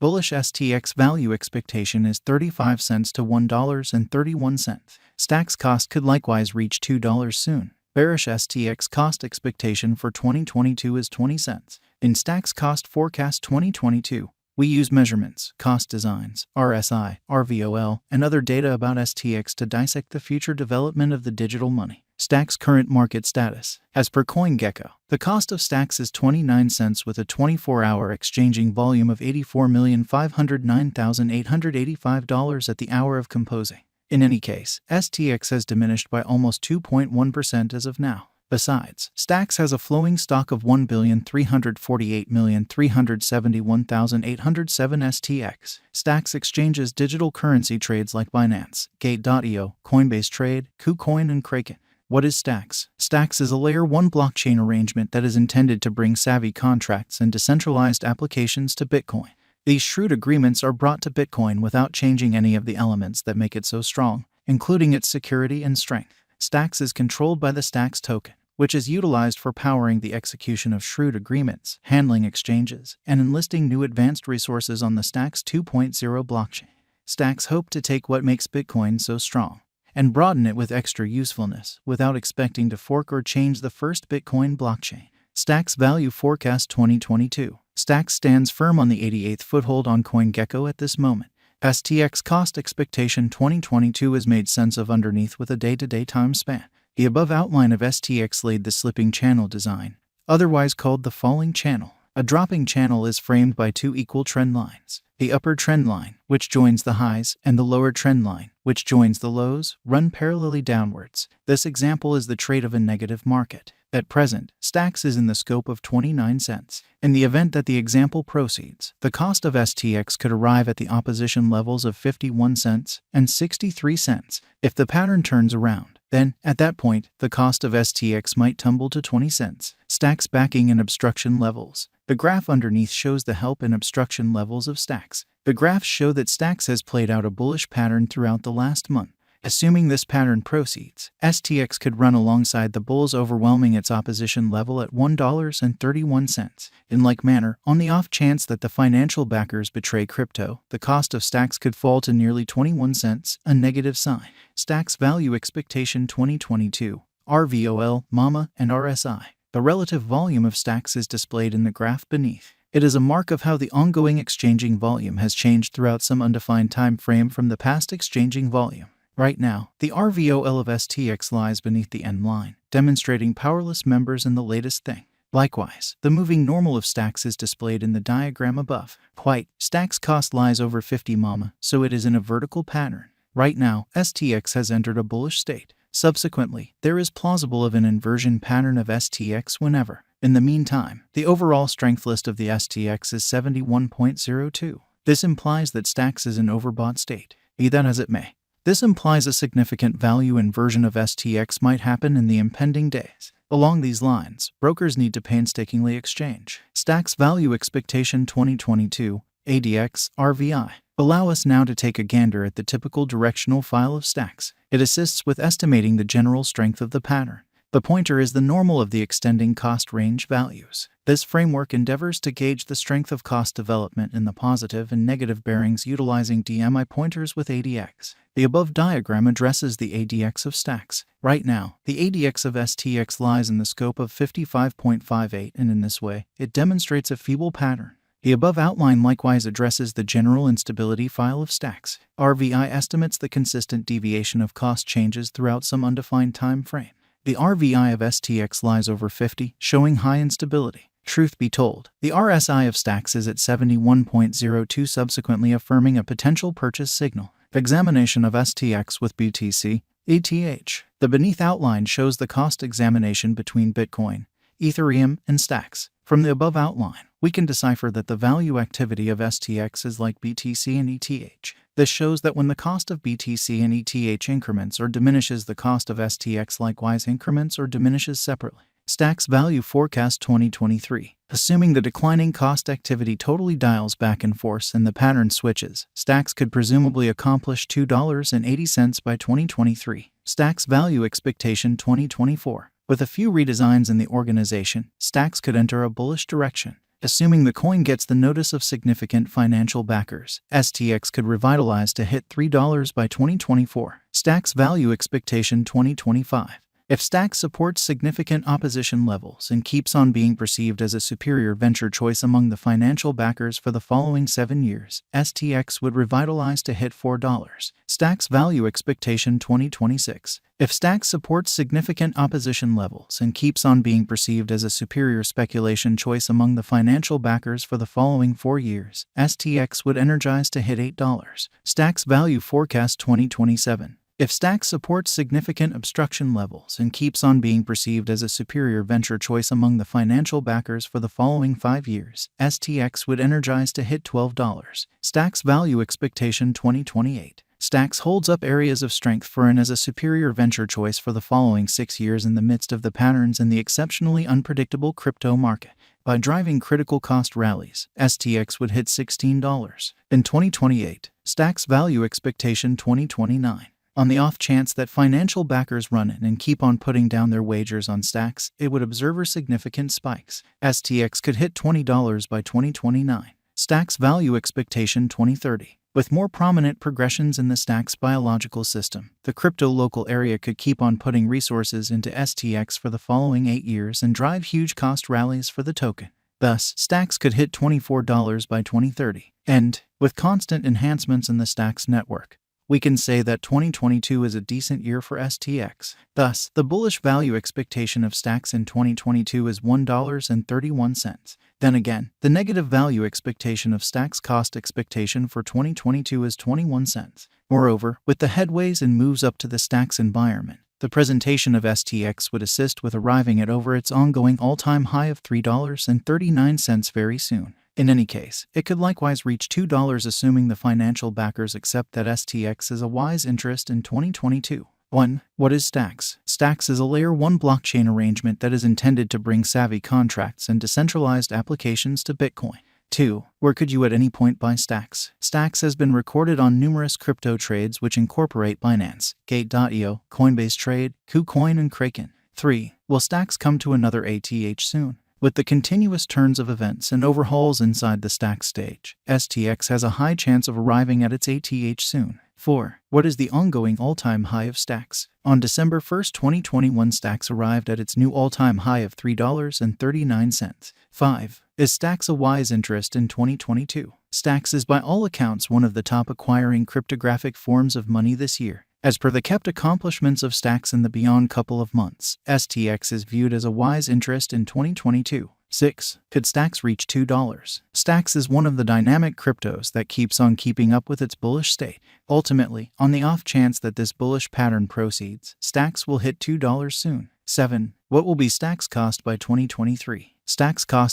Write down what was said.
Bullish STX value expectation is 35 cents to $1.31. Stacks cost could likewise reach $2 soon. Bearish STX cost expectation for 2022 is 20 cents. In Stacks Cost Forecast 2022, we use measurements, cost designs, RSI, RVOL, and other data about STX to dissect the future development of the digital money. Stacks current market status. As per CoinGecko, the cost of Stacks is 29 cents with a 24-hour exchanging volume of $84,509,885 at the hour of composing. In any case, STX has diminished by almost 2.1% as of now. Besides, Stacks has a flowing stock of 1,348,371,807 STX. Stacks exchanges digital currency trades like Binance, Gate.io, Coinbase Trade, KuCoin, and Kraken. What is Stacks? Stacks is a Layer 1 blockchain arrangement that is intended to bring savvy contracts and decentralized applications to Bitcoin. These shrewd agreements are brought to Bitcoin without changing any of the elements that make it so strong, including its security and strength. Stacks is controlled by the Stacks token, which is utilized for powering the execution of shrewd agreements, handling exchanges, and enlisting new advanced resources on the Stacks 2.0 blockchain. Stacks hope to take what makes Bitcoin so strong and broaden it with extra usefulness without expecting to fork or change the first Bitcoin blockchain. Stacks Value Forecast 2022. Stacks stands firm on the 88th foothold on CoinGecko at this moment. STX Cost Expectation 2022 is made sense of underneath with a day-to-day time span. The above outline of STX laid the slipping channel design, otherwise called the falling channel. A dropping channel is framed by two equal trend lines. The upper trend line, which joins the highs, and the lower trend line, which joins the lows, run parallelly downwards. This example is the trade of a negative market. At present, Stacks is in the scope of 29 cents. In the event that the example proceeds, the cost of STX could arrive at the opposition levels of 51 cents and 63 cents. If the pattern turns around, then, at that point, the cost of STX might tumble to 20 cents. Stacks backing and obstruction levels. The graph underneath shows the help and obstruction levels of Stacks. The graphs show that Stacks has played out a bullish pattern throughout the last month. Assuming this pattern proceeds, STX could run alongside the bulls, overwhelming its opposition level at $1.31. In like manner, on the off chance that the financial backers betray crypto, the cost of Stacks could fall to nearly 21 cents, a negative sign. Stacks Value Expectation 2022, RVOL, MAMA, and RSI. The relative volume of Stacks is displayed in the graph beneath. It is a mark of how the ongoing exchanging volume has changed throughout some undefined time frame from the past exchanging volume. Right now, the RVOL of STX lies beneath the end line, demonstrating powerless members in the latest thing. Likewise, the moving normal of Stacks is displayed in the diagram above. White, Stacks cost lies over 50 MAMA, so it is in a vertical pattern. Right now, STX has entered a bullish state. Subsequently, there is plausible of an inversion pattern of STX whenever. In the meantime, the overall strength list of the STX is 71.02. This implies that Stacks is in overbought state. Be that as it may, this implies a significant value inversion of STX might happen in the impending days. Along these lines, brokers need to painstakingly exchange. Stacks Value Expectation 2022, ADX, RVI. Allow us now to take a gander at the typical directional file of Stacks. It assists with estimating the general strength of the pattern. The pointer is the normal of the extending cost range values. This framework endeavors to gauge the strength of cost development in the positive and negative bearings utilizing DMI pointers with ADX. The above diagram addresses the ADX of Stacks. Right now, the ADX of STX lies in the scope of 55.58, and in this way, it demonstrates a feeble pattern. The above outline likewise addresses the general instability file of Stacks. RVI estimates the consistent deviation of cost changes throughout some undefined time frame. The RVI of STX lies over 50, showing high instability. Truth be told, the RSI of Stacks is at 71.02, subsequently affirming a potential purchase signal. Examination of STX with BTC, ETH. The beneath outline shows the cost examination between Bitcoin, Ethereum, and Stacks. From the above outline, we can decipher that the value activity of STX is like BTC and ETH. This shows that when the cost of BTC and ETH increments or diminishes, the cost of STX likewise increments or diminishes separately. Stacks Value Forecast 2023. Assuming the declining cost activity totally dials back in force and the pattern switches, Stacks could presumably accomplish $2.80 by 2023. Stacks Value Expectation 2024. With a few redesigns in the organization, Stacks could enter a bullish direction. Assuming the coin gets the notice of significant financial backers, STX could revitalize to hit $3 by 2024. Stacks value expectation 2025. If Stacks supports significant opposition levels and keeps on being perceived as a superior venture choice among the financial backers for the following 7 years, STX would revitalize to hit $4. Stacks value expectation 2026. If Stacks supports significant opposition levels and keeps on being perceived as a superior speculation choice among the financial backers for the following 4 years, STX would energize to hit $8. Stacks value forecast 2027. If Stacks supports significant obstruction levels and keeps on being perceived as a superior venture choice among the financial backers for the following 5 years, STX would energize to hit $12. Stacks value expectation 2028. Stacks holds up areas of strength for and as a superior venture choice for the following 6 years in the midst of the patterns in the exceptionally unpredictable crypto market. By driving critical cost rallies, STX would hit $16. In 2028, Stacks value expectation 2029. On the off chance that financial backers run in and keep on putting down their wagers on Stacks, it would observe significant spikes. STX could hit $20 by 2029. Stacks value expectation 2030. With more prominent progressions in the Stacks biological system, the crypto local area could keep on putting resources into STX for the following 8 years and drive huge cost rallies for the token. Thus, Stacks could hit $24 by 2030. And, with constant enhancements in the Stacks network, we can say that 2022 is a decent year for STX. Thus, the bullish value expectation of Stacks in 2022 is $1.31. Then again, the negative value expectation of Stacks cost expectation for 2022 is 21 cents. Moreover, with the headways and moves up to the Stacks environment, the presentation of STX would assist with arriving at over its ongoing all-time high of $3.39 very soon. In any case, it could likewise reach $2 assuming the financial backers accept that STX is a wise interest in 2022. 1. What is Stacks? Stacks is a Layer 1 blockchain arrangement that is intended to bring savvy contracts and decentralized applications to Bitcoin. 2. Where could you at any point buy Stacks? Stacks has been recorded on numerous crypto trades which incorporate Binance, Gate.io, Coinbase Trade, KuCoin, and Kraken. 3. Will Stacks come to another ATH soon? With the continuous turns of events and overhauls inside the Stacks stage, STX has a high chance of arriving at its ATH soon. 4. What is the ongoing all-time high of Stacks? On December 1, 2021, Stacks arrived at its new all-time high of $3.39. 5. Is Stacks a wise interest in 2022? Stacks is by all accounts one of the top acquiring cryptographic forms of money this year. As per the kept accomplishments of Stacks in the beyond couple of months, STX is viewed as a wise interest in 2022. 6. Could Stacks reach $2? Stacks is one of the dynamic cryptos that keeps on keeping up with its bullish state. Ultimately, on the off chance that this bullish pattern proceeds, Stacks will hit $2 soon. 7. What will be Stacks cost by 2023? Stacks cost